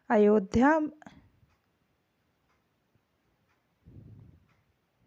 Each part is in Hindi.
अयोध्या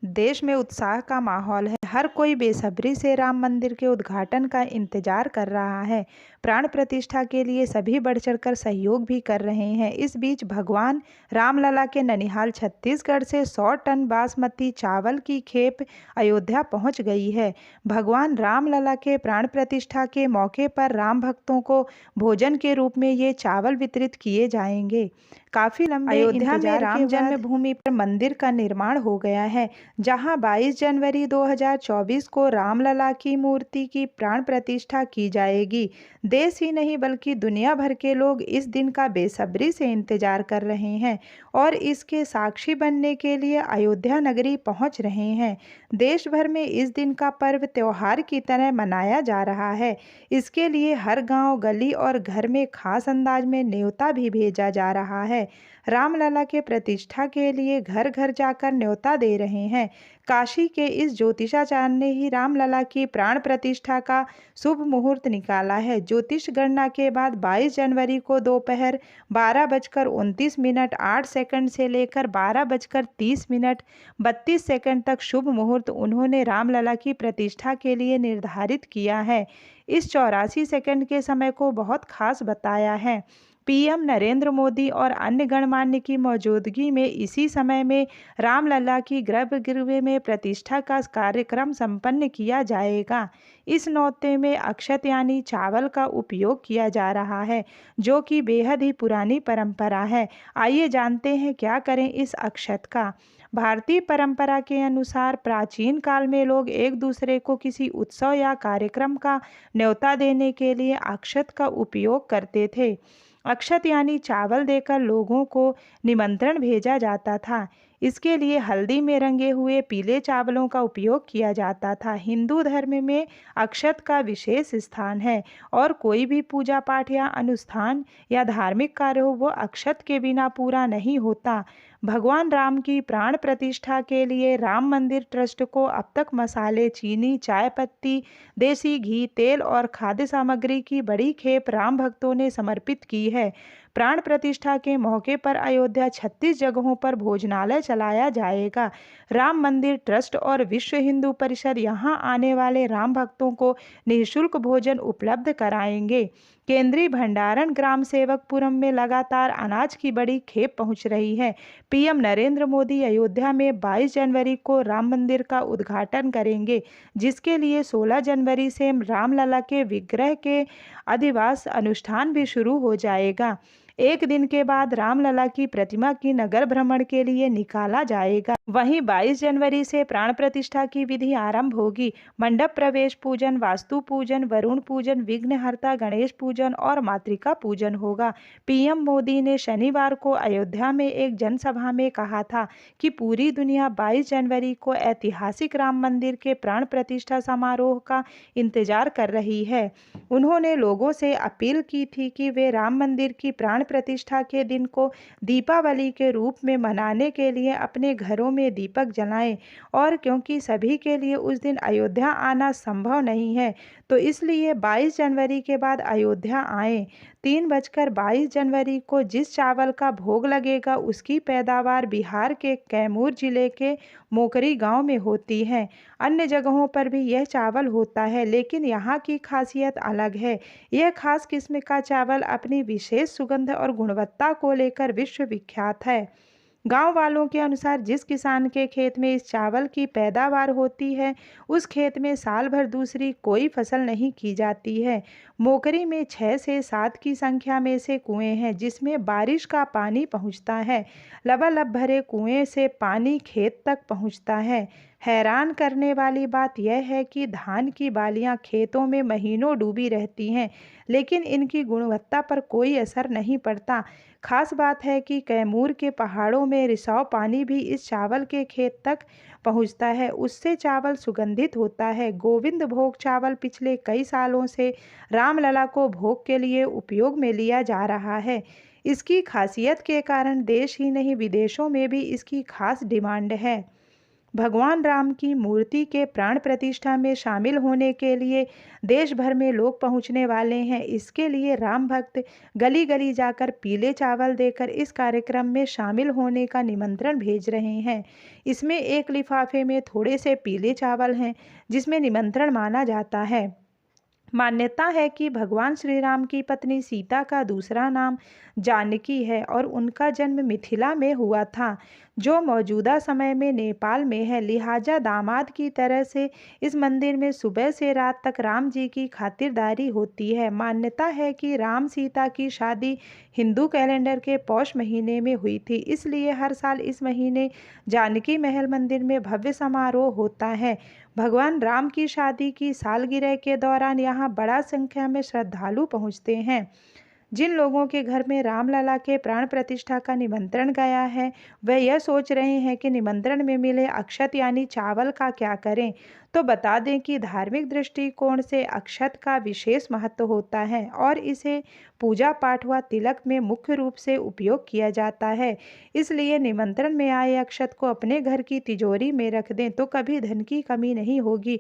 देश में उत्साह का माहौल है। हर कोई बेसब्री से राम मंदिर के उद्घाटन का इंतजार कर रहा है। प्राण प्रतिष्ठा के लिए सभी बढ़ चढ़कर सहयोग भी कर रहे हैं। इस बीच भगवान रामलला के ननिहाल छत्तीसगढ़ से 100 टन बासमती चावल की खेप अयोध्या पहुंच गई है। भगवान रामलला के प्राण प्रतिष्ठा के मौके पर राम भक्तों को भोजन के रूप में ये चावल वितरित किए जाएंगे। काफी लंबे अयोध्या में राम जन्मभूमि पर मंदिर का निर्माण हो गया है, जहां 22 जनवरी 2024 को रामलला की मूर्ति की प्राण प्रतिष्ठा की जाएगी। देश ही नहीं बल्कि दुनिया भर के लोग इस दिन का बेसब्री से इंतजार कर रहे हैं और इसके साक्षी बनने के लिए अयोध्या नगरी पहुंच रहे हैं। देश भर में इस दिन का पर्व त्योहार की तरह मनाया जा रहा है। इसके लिए हर गांव, गली और घर में खास अंदाज में न्योता भी भेजा जा रहा है। रामलला के प्रतिष्ठा के लिए घर घर जाकर न्योता दे रहे हैं। काशी के इस ज्योतिषाचार्य ने ही रामलला की प्राण प्रतिष्ठा का शुभ मुहूर्त निकाला है। ज्योतिष गणना के बाद 22 जनवरी को दोपहर 12:29 8 सेकंड से लेकर 12:30 32 सेकंड तक शुभ मुहूर्त उन्होंने रामलला की प्रतिष्ठा के लिए निर्धारित किया है। इस 84 सेकंड के समय को बहुत खास बताया है। पीएम नरेंद्र मोदी और अन्य गणमान्य की मौजूदगी में इसी समय में रामलला की गर्भगृह में प्रतिष्ठा का कार्यक्रम संपन्न किया जाएगा। इस न्योते में अक्षत यानी चावल का उपयोग किया जा रहा है, जो कि बेहद ही पुरानी परंपरा है। आइए जानते हैं क्या करें इस अक्षत का। भारतीय परंपरा के अनुसार प्राचीन काल में लोग एक दूसरे को किसी उत्सव या कार्यक्रम का न्योता देने के लिए अक्षत का उपयोग करते थे। अक्षत यानी चावल देकर लोगों को निमंत्रण भेजा जाता था। इसके लिए हल्दी में रंगे हुए पीले चावलों का उपयोग किया जाता था। हिंदू धर्म में अक्षत का विशेष स्थान है और कोई भी पूजा पाठ या अनुष्ठान या धार्मिक कार्य हो वो अक्षत के बिना पूरा नहीं होता। भगवान राम की प्राण प्रतिष्ठा के लिए राम मंदिर ट्रस्ट को अब तक मसाले, चीनी, चाय पत्ती, देसी घी, तेल और खाद्य सामग्री की बड़ी खेप राम भक्तों ने समर्पित की है। प्राण प्रतिष्ठा के मौके पर अयोध्या 36 जगहों पर भोजनालय चलाया जाएगा। राम मंदिर ट्रस्ट और विश्व हिंदू परिषद यहां आने वाले राम भक्तों को निःशुल्क भोजन उपलब्ध कराएंगे। केंद्रीय भंडारण ग्राम सेवकपुरम में लगातार अनाज की बड़ी खेप पहुंच रही है। पीएम नरेंद्र मोदी अयोध्या में 22 जनवरी को राम मंदिर का उद्घाटन करेंगे, जिसके लिए 16 जनवरी से रामलला के विग्रह के अधिवास अनुष्ठान भी शुरू हो जाएगा। एक दिन के बाद रामलला की प्रतिमा की नगर भ्रमण के लिए निकाला जाएगा। वहीं 22 जनवरी से प्राण प्रतिष्ठा की विधि आरंभ होगी। मंडप प्रवेश पूजन, वास्तु पूजन, वरुण पूजन, विघ्नहर्ता गणेश पूजन और मातृका पूजन होगा। पीएम मोदी ने शनिवार को अयोध्या में एक जनसभा में कहा था कि पूरी दुनिया 22 जनवरी को ऐतिहासिक राम मंदिर के प्राण प्रतिष्ठा समारोह का इंतजार कर रही है। उन्होंने लोगों से अपील की थी कि वे राम मंदिर की प्राण प्रतिष्ठा के दिन को दीपावली के रूप में मनाने के लिए अपने घरों में दीपक जलाएं और क्योंकि सभी के लिए उस दिन अयोध्या आना संभव नहीं है, तो इसलिए 22 जनवरी के बाद अयोध्या आएं। 3:22 जनवरी को जिस चावल का भोग लगेगा उसकी पैदावार बिहार के कैमूर जिले के मोकरी गांव में होती है। अन्य जगहों पर भी यह चावल होता है, लेकिन यहाँ की खासियत अलग है। यह खास किस्म का चावल अपनी विशेष सुगंध और गुणवत्ता को लेकर विश्व विख्यात है। गांव वालों के अनुसार जिस किसान के खेत में इस चावल की पैदावार होती है, उस खेत में साल भर दूसरी कोई फसल नहीं की जाती है। मोकरी में 6 से 7 की संख्या में से कुएं हैं, जिसमें बारिश का पानी पहुंचता है। लबालब भरे कुएं से पानी खेत तक पहुंचता है। हैरान करने वाली बात यह है कि धान की बालियां खेतों में महीनों डूबी रहती हैं, लेकिन इनकी गुणवत्ता पर कोई असर नहीं पड़ता। खास बात है कि कैमूर के पहाड़ों में रिसाव पानी भी इस चावल के खेत तक पहुंचता है। उससे चावल सुगंधित होता है। गोविंद भोग चावल पिछले कई सालों से रामलला को भोग के लिए उपयोग में लिया जा रहा है। इसकी खासियत के कारण देश ही नहीं विदेशों में भी इसकी खास डिमांड है। भगवान राम की मूर्ति के प्राण प्रतिष्ठा में शामिल होने के लिए देश भर में लोग पहुंचने वाले हैं। इसके लिए राम भक्त गली गली जाकर पीले चावल देकर इस कार्यक्रम में शामिल होने का निमंत्रण भेज रहे हैं। इसमें एक लिफाफे में थोड़े से पीले चावल हैं, जिसमें निमंत्रण माना जाता है। मान्यता है कि भगवान श्री राम की पत्नी सीता का दूसरा नाम जानकी है और उनका जन्म मिथिला में हुआ था, जो मौजूदा समय में नेपाल में है। लिहाजा दामाद की तरह से इस मंदिर में सुबह से रात तक राम जी की खातिरदारी होती है। मान्यता है कि राम सीता की शादी हिंदू कैलेंडर के पौष महीने में हुई थी, इसलिए हर साल इस महीने जानकी महल मंदिर में भव्य समारोह होता है। भगवान राम की शादी की सालगिरह के दौरान यहाँ बड़ा संख्या में श्रद्धालु पहुँचते हैं। जिन लोगों के घर में रामलला के प्राण प्रतिष्ठा का निमंत्रण गया है, वह यह सोच रहे हैं कि निमंत्रण में मिले अक्षत यानी चावल का क्या करें। तो बता दें कि धार्मिक दृष्टिकोण से अक्षत का विशेष महत्व होता है और इसे पूजा पाठ व तिलक में मुख्य रूप से उपयोग किया जाता है। इसलिए निमंत्रण में आए अक्षत को अपने घर की तिजोरी में रख दें तो कभी धन की कमी नहीं होगी।